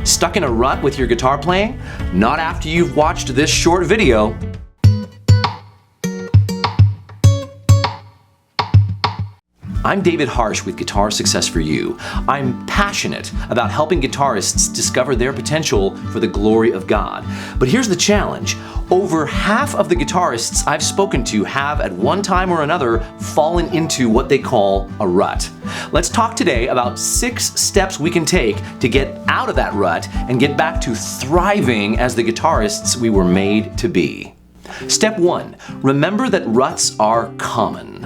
Stuck in a rut with your guitar playing? Not after you've watched this short video. I'm David Harsh with Guitar Success for You. I'm passionate about helping guitarists discover their potential for the glory of God. But here's the challenge. Over half of the guitarists I've spoken to have at one time or another fallen into what they call a rut. Let's talk today about 6 steps we can take to get out of that rut and get back to thriving as the guitarists we were made to be. Step 1, remember that ruts are common.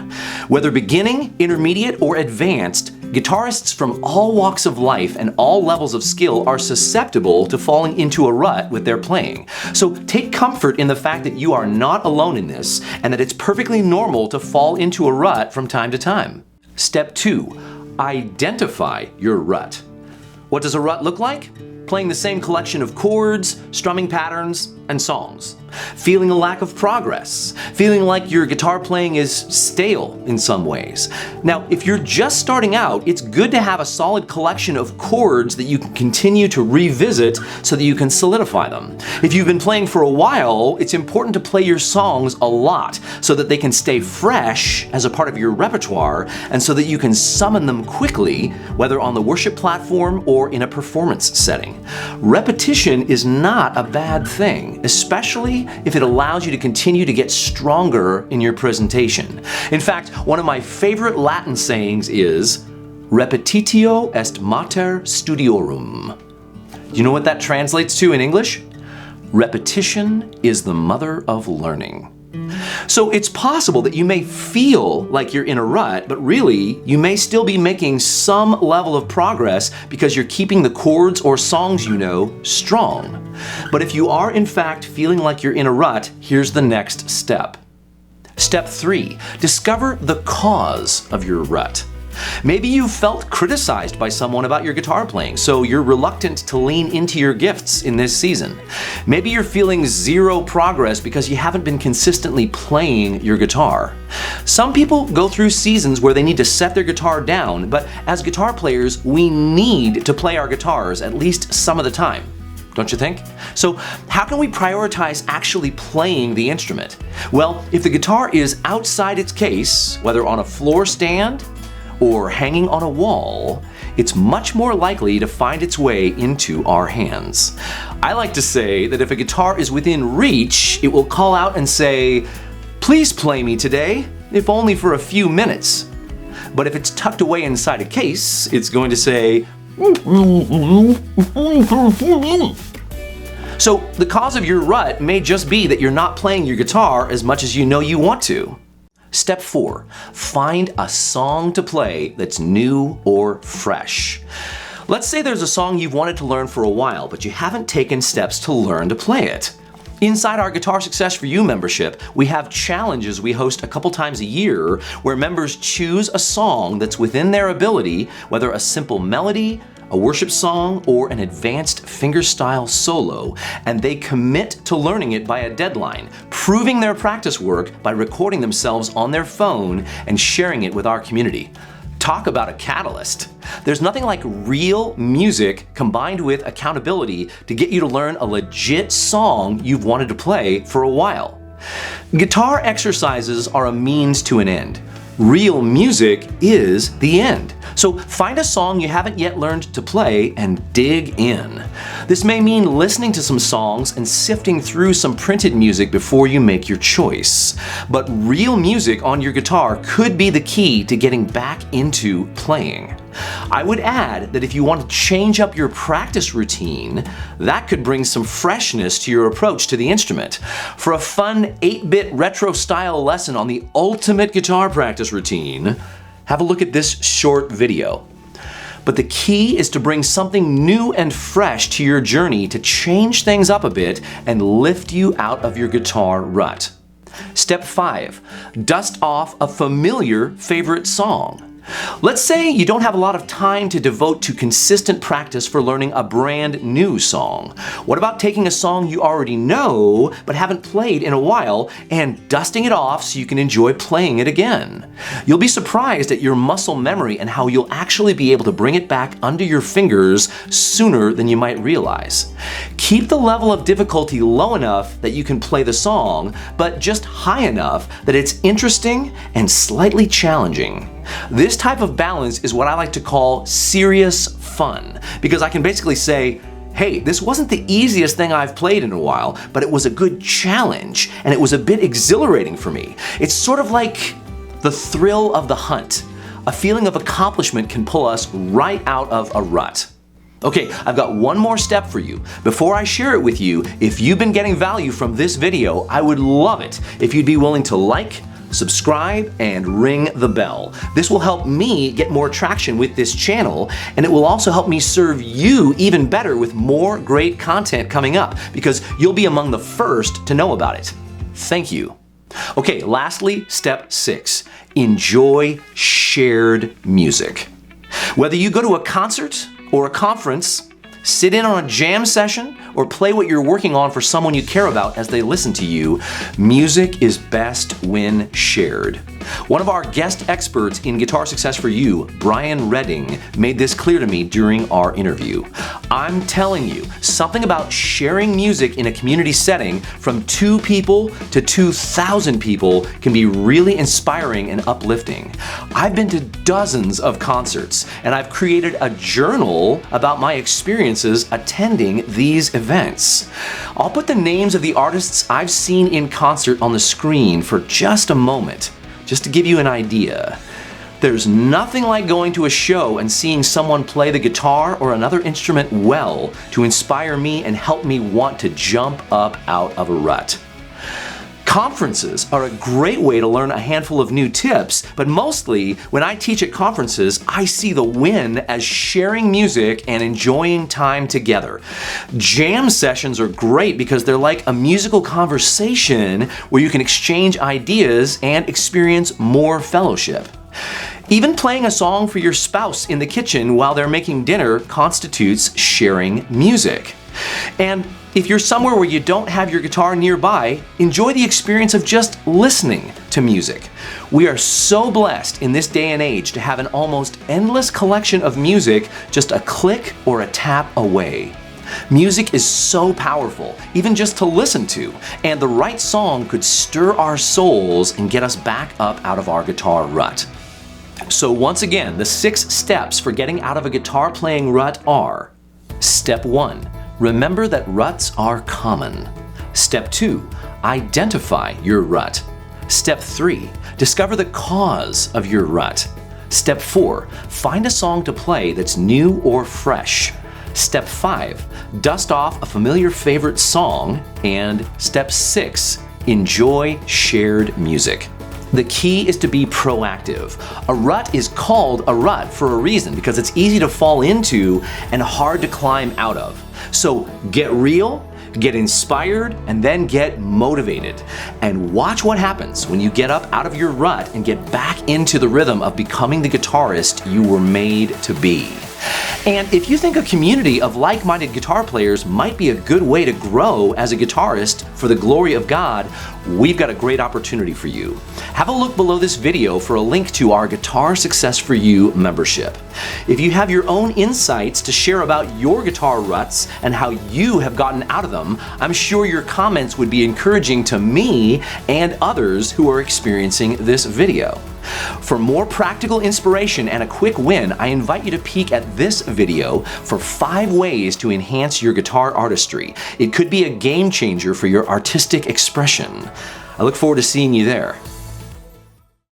Whether beginning, intermediate, or advanced, guitarists from all walks of life and all levels of skill are susceptible to falling into a rut with their playing. So take comfort in the fact that you are not alone in this and that it's perfectly normal to fall into a rut from time to time. Step 2, identify your rut. What does a rut look like? Playing the same collection of chords, strumming patterns, and songs. Feeling a lack of progress. Feeling like your guitar playing is stale in some ways. Now, if you're just starting out, it's good to have a solid collection of chords that you can continue to revisit so that you can solidify them. If you've been playing for a while, it's important to play your songs a lot so that they can stay fresh as a part of your repertoire and so that you can summon them quickly, whether on the worship platform or in a performance setting. Repetition is not a bad thing, especially if it allows you to continue to get stronger in your presentation. In fact, one of my favorite Latin sayings is, repetitio est mater studiorum. You know what that translates to in English? Repetition is the mother of learning. So it's possible that you may feel like you're in a rut, but really, you may still be making some level of progress because you're keeping the chords or songs you know strong. But if you are in fact feeling like you're in a rut, here's the next step. Step 3, discover the cause of your rut. Maybe you felt criticized by someone about your guitar playing, so you're reluctant to lean into your gifts in this season. Maybe you're feeling zero progress because you haven't been consistently playing your guitar. Some people go through seasons where they need to set their guitar down, but as guitar players, we need to play our guitars at least some of the time. Don't you think? So how can we prioritize actually playing the instrument? Well, if the guitar is outside its case, whether on a floor stand or hanging on a wall, it's much more likely to find its way into our hands. I like to say that if a guitar is within reach, it will call out and say, "Please play me today, if only for a few minutes." But if it's tucked away inside a case, it's going to say, So the cause of your rut may just be that you're not playing your guitar as much as you know you want to. Step 4, find a song to play that's new or fresh. Let's say there's a song you've wanted to learn for a while, but you haven't taken steps to learn to play it. Inside our Guitar Success for You membership, we have challenges we host a couple times a year where members choose a song that's within their ability, whether a simple melody, a worship song, or an advanced fingerstyle solo, and they commit to learning it by a deadline, proving their practice work by recording themselves on their phone and sharing it with our community. Talk about a catalyst. There's nothing like real music combined with accountability to get you to learn a legit song you've wanted to play for a while. Guitar exercises are a means to an end. Real music is the end. So find a song you haven't yet learned to play and dig in. This may mean listening to some songs and sifting through some printed music before you make your choice. But real music on your guitar could be the key to getting back into playing. I would add that if you want to change up your practice routine, that could bring some freshness to your approach to the instrument. For a fun 8-bit retro style lesson on the ultimate guitar practice routine, have a look at this short video. But the key is to bring something new and fresh to your journey to change things up a bit and lift you out of your guitar rut. Step 5, dust off a familiar favorite song. Let's say you don't have a lot of time to devote to consistent practice for learning a brand new song. What about taking a song you already know but haven't played in a while and dusting it off so you can enjoy playing it again? You'll be surprised at your muscle memory and how you'll actually be able to bring it back under your fingers sooner than you might realize. Keep the level of difficulty low enough that you can play the song, but just high enough that it's interesting and slightly challenging. This type of balance is what I like to call serious fun, because I can basically say, hey, this wasn't the easiest thing I've played in a while, but it was a good challenge, and it was a bit exhilarating for me. It's sort of like the thrill of the hunt. A feeling of accomplishment can pull us right out of a rut. Okay, I've got one more step for you. Before I share it with you, if you've been getting value from this video, I would love it if you'd be willing to like, subscribe, and ring the bell. This will help me get more traction with this channel, and it will also help me serve you even better with more great content coming up, because you'll be among the first to know about it. Thank you. Okay, lastly, step 6. Enjoy shared music. Whether you go to a concert or a conference, sit in on a jam session, or play what you're working on for someone you care about as they listen to you, music is best when shared. One of our guest experts in Guitar Success for You, Brian Redding, made this clear to me during our interview. I'm telling you, something about sharing music in a community setting from 2 people to 2,000 people can be really inspiring and uplifting. I've been to dozens of concerts, and I've created a journal about my experiences attending these events. I'll put the names of the artists I've seen in concert on the screen for just a moment, just to give you an idea. There's nothing like going to a show and seeing someone play the guitar or another instrument well to inspire me and help me want to jump up out of a rut. Conferences are a great way to learn a handful of new tips, but mostly when I teach at conferences, I see the win as sharing music and enjoying time together. Jam sessions are great because they're like a musical conversation where you can exchange ideas and experience more fellowship. Even playing a song for your spouse in the kitchen while they're making dinner constitutes sharing music. And if you're somewhere where you don't have your guitar nearby, enjoy the experience of just listening to music. We are so blessed in this day and age to have an almost endless collection of music just a click or a tap away. Music is so powerful, even just to listen to, and the right song could stir our souls and get us back up out of our guitar rut. So once again, the 6 steps for getting out of a guitar playing rut are: Step 1. Remember that ruts are common. Step 2. Identify your rut. Step 3. Discover the cause of your rut. Step 4. Find a song to play that's new or fresh. Step 5. Dust off a familiar favorite song. And Step 6. Enjoy shared music. The key is to be proactive. A rut is called a rut for a reason, because it's easy to fall into and hard to climb out of. So get real, get inspired, and then get motivated. And watch what happens when you get up out of your rut and get back into the rhythm of becoming the guitarist you were made to be. And if you think a community of like-minded guitar players might be a good way to grow as a guitarist for the glory of God, we've got a great opportunity for you. Have a look below this video for a link to our Guitar Success for You membership. If you have your own insights to share about your guitar ruts and how you have gotten out of them, I'm sure your comments would be encouraging to me and others who are experiencing this video. For more practical inspiration and a quick win, I invite you to peek at this video for 5 ways to enhance your guitar artistry. It could be a game changer for your artistic expression. I look forward to seeing you there.